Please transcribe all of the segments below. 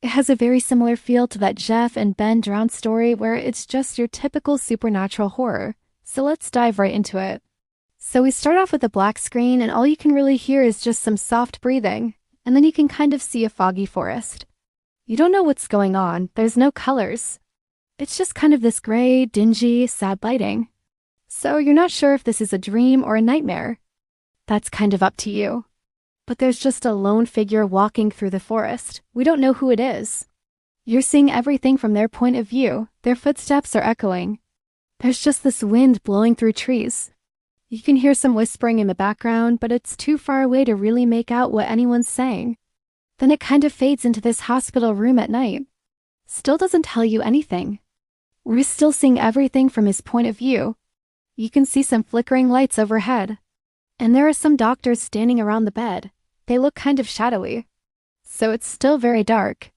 It has a very similar feel to that Jeff and Ben drowned story where it's just your typical supernatural horror. So let's dive right into it. So we start off with a black screen and all you can really hear is just some soft breathing, and then you can kind of see a foggy forest. You don't know what's going on, there's no colors. It's just kind of this gray, dingy, sad lighting. So you're not sure if this is a dream or a nightmare. That's kind of up to you. But there's just a lone figure walking through the forest. We don't know who it is. You're seeing everything from their point of view. Their footsteps are echoing. There's just this wind blowing through trees. You can hear some whispering in the background, but it's too far away to really make out what anyone's saying. Then it kind of fades into this hospital room at night. Still doesn't tell you anything. We're still seeing everything from his point of view. You can see some flickering lights overhead. And there are some doctors standing around the bed. They look kind of shadowy. So it's still very dark.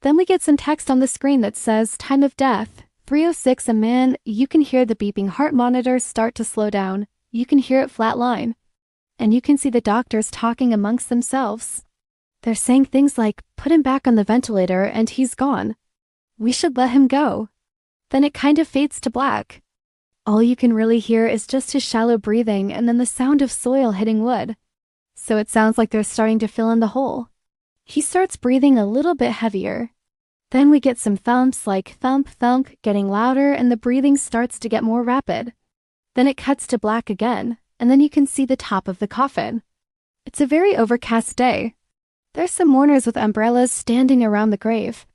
Then we get some text on the screen that says, time of death, 3:06 a man. You can hear the beeping heart monitor start to slow down. You can hear it flatline. And you can see the doctors talking amongst themselves. They're saying things like, put him back on the ventilator and he's gone. We should let him go. Then it kind of fades to black. All you can really hear is just his shallow breathing and then the sound of soil hitting wood. So it sounds like they're starting to fill in the hole. He starts breathing a little bit heavier. Then we get some thumps like thump, thump, getting louder, and the breathing starts to get more rapid. Then it cuts to black again, and then you can see the top of the coffin. It's a very overcast day. There's some mourners with umbrellas standing around the grave.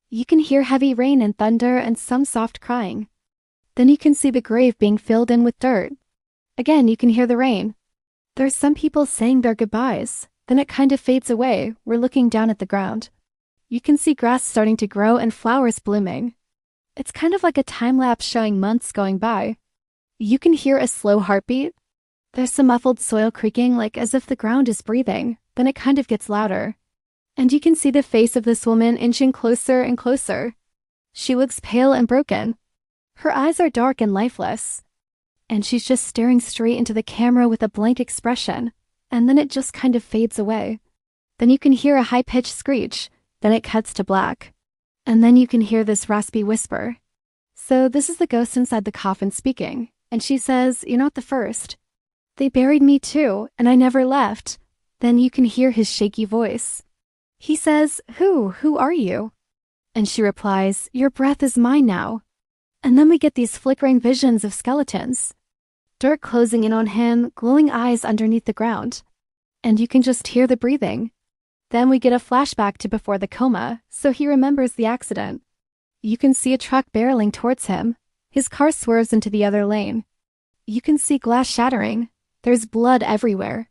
You can hear heavy rain and thunder and some soft crying. Then you can see the grave being filled in with dirt. Again, you can hear the rain. There's some people saying their goodbyes. Then it kind of fades away. We're looking down at the ground. You can see grass starting to grow and flowers blooming. It's kind of like a time-lapse showing months going by. You can hear a slow heartbeat. There's some muffled soil creaking like as if the ground is breathing. Then it kind of gets louder. And you can see the face of this woman inching closer and closer. She looks pale and broken. Her eyes are dark and lifeless. And she's just staring straight into the camera with a blank expression. And then it just kind of fades away. Then you can hear a high-pitched screech. Then it cuts to black. And then you can hear this raspy whisper. So this is the ghost inside the coffin speaking. And she says, you're not the first. They buried me too, and I never left. Then you can hear his shaky voice. He says, Who are you? And she replies, your breath is mine now. And then we get these flickering visions of skeletons. Dirt closing in on him, glowing eyes underneath the ground. And you can just hear the breathing. Then we get a flashback to before the coma, so he remembers the accident. You can see a truck barreling towards him. His car swerves into the other lane. You can see glass shattering. There's blood everywhere.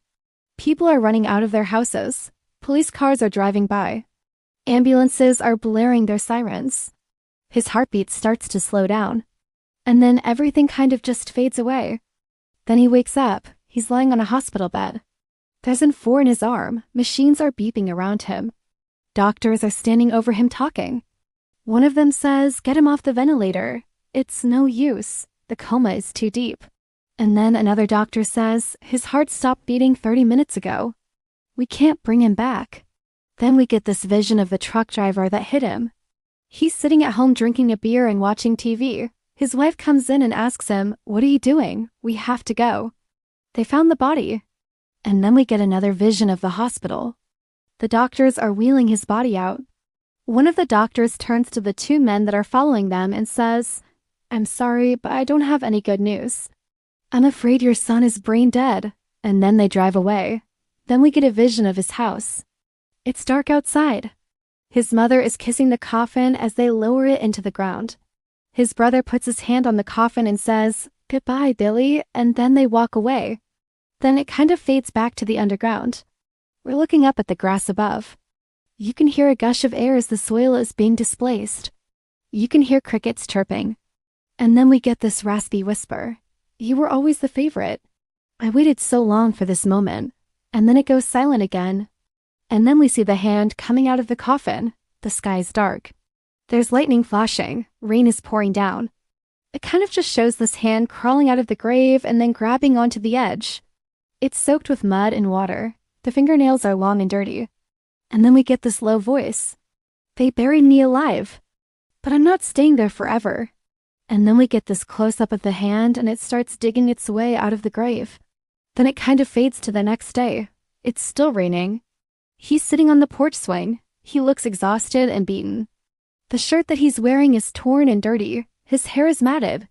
People are running out of their houses. Police cars are driving by. Ambulances are blaring their sirens. His heartbeat starts to slow down. And then everything kind of just fades away. Then he wakes up. He's lying on a hospital bed. There's an IV in his arm. Machines are beeping around him. Doctors are standing over him talking. One of them says, get him off the ventilator. It's no use. The coma is too deep. And then another doctor says, his heart stopped beating 30 minutes ago. We can't bring him back. Then we get this vision of the truck driver that hit him. He's sitting at home drinking a beer and watching TV. His wife comes in and asks him, what are you doing? We have to go. They found the body. And then we get another vision of the hospital. The doctors are wheeling his body out. One of the doctors turns to the two men that are following them and says, I'm sorry, but I don't have any good news. I'm afraid your son is brain dead. And then they drive away. Then we get a vision of his house. It's dark outside. His mother is kissing the coffin as they lower it into the ground. His brother puts his hand on the coffin and says, goodbye, Billy, and then they walk away. Then it kind of fades back to the underground. We're looking up at the grass above. You can hear a gush of air as the soil is being displaced. You can hear crickets chirping. And then we get this raspy whisper. You were always the favorite. I waited so long for this moment. And then it goes silent again. And then we see the hand coming out of the coffin. The sky is dark. There's lightning flashing. Rain is pouring down. It kind of just shows this hand crawling out of the grave and then grabbing onto the edge. It's soaked with mud and water. The fingernails are long and dirty. And then we get this low voice. They buried me alive. But I'm not staying there forever. And then we get this close-up of the hand and it starts digging its way out of the grave. Then it kind of fades to the next day. It's still raining. He's sitting on the porch swing. He looks exhausted and beaten. The shirt that he's wearing is torn and dirty. His hair is matted.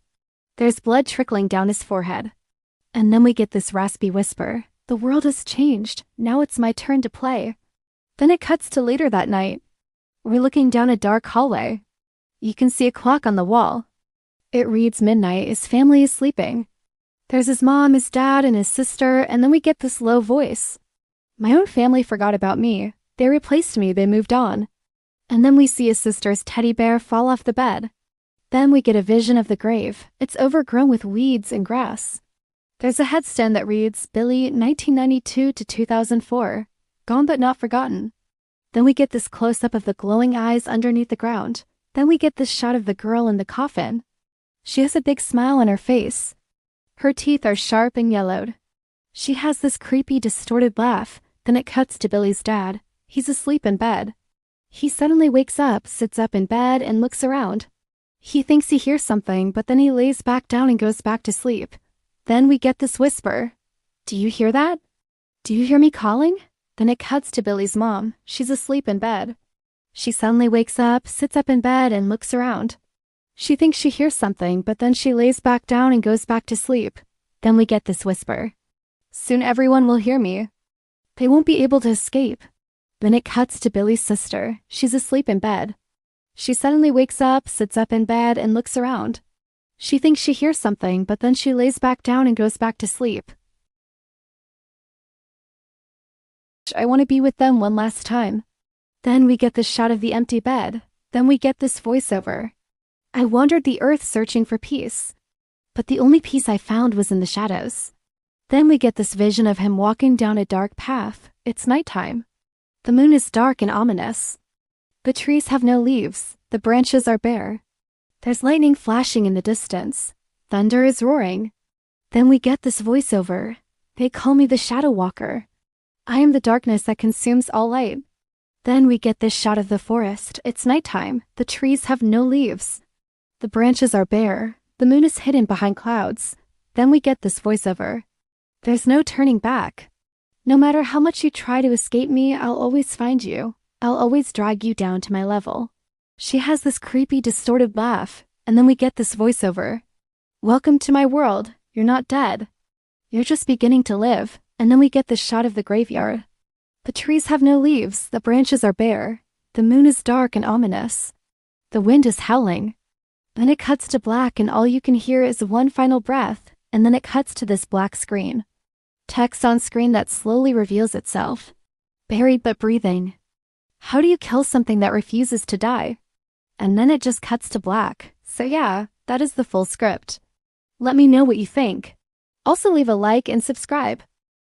There's blood trickling down his forehead. And then we get this raspy whisper. The world has changed. Now it's my turn to play. Then it cuts to later that night. We're looking down a dark hallway. You can see a clock on the wall. It reads midnight. His family is sleeping. There's his mom, his dad, and his sister, and then we get this low voice. My own family forgot about me. They replaced me. They moved on. And then we see his sister's teddy bear fall off the bed. Then we get a vision of the grave. It's overgrown with weeds and grass. There's a headstone that reads, Billy, 1992 to 2004. Gone but not forgotten. Then we get this close-up of the glowing eyes underneath the ground. Then we get this shot of the girl in the coffin. She has a big smile on her face. Her teeth are sharp and yellowed. She has this creepy, distorted laugh. Then it cuts to Billy's dad. He's asleep in bed. He suddenly wakes up, sits up in bed, and looks around. He thinks he hears something, but then he lays back down and goes back to sleep. Then we get this whisper. Do you hear that? Do you hear me calling? Then it cuts to Billy's mom. She's asleep in bed. She suddenly wakes up, sits up in bed, and looks around. She thinks she hears something, but then she lays back down and goes back to sleep. Then we get this whisper. Soon everyone will hear me. They won't be able to escape. Then it cuts to Billy's sister. She's asleep in bed. She suddenly wakes up, sits up in bed, and looks around. She thinks she hears something, but then she lays back down and goes back to sleep. I want to be with them one last time. Then we get this shot of the empty bed. Then we get this voiceover. I wandered the earth searching for peace, but the only peace I found was in the shadows. Then we get this vision of him walking down a dark path. It's nighttime. The moon is dark and ominous. The trees have no leaves. The branches are bare. There's lightning flashing in the distance. Thunder is roaring. Then we get this voiceover. They call me the Shadow Walker. I am the darkness that consumes all light. Then we get this shot of the forest. It's nighttime. The trees have no leaves. The branches are bare. The moon is hidden behind clouds. Then we get this voiceover. There's no turning back. No matter how much you try to escape me, I'll always find you. I'll always drag you down to my level. She has this creepy, distorted laugh, and then we get this voiceover. Welcome to my world. You're not dead. You're just beginning to live. And then we get this shot of the graveyard. The trees have no leaves. The branches are bare. The moon is dark and ominous. The wind is howling. Then it cuts to black and all you can hear is one final breath, and then it cuts to this black screen. Text on screen that slowly reveals itself. Buried but breathing. How do you kill something that refuses to die? And then it just cuts to black. So yeah, that is the full script. Let me know what you think. Also leave a like and subscribe.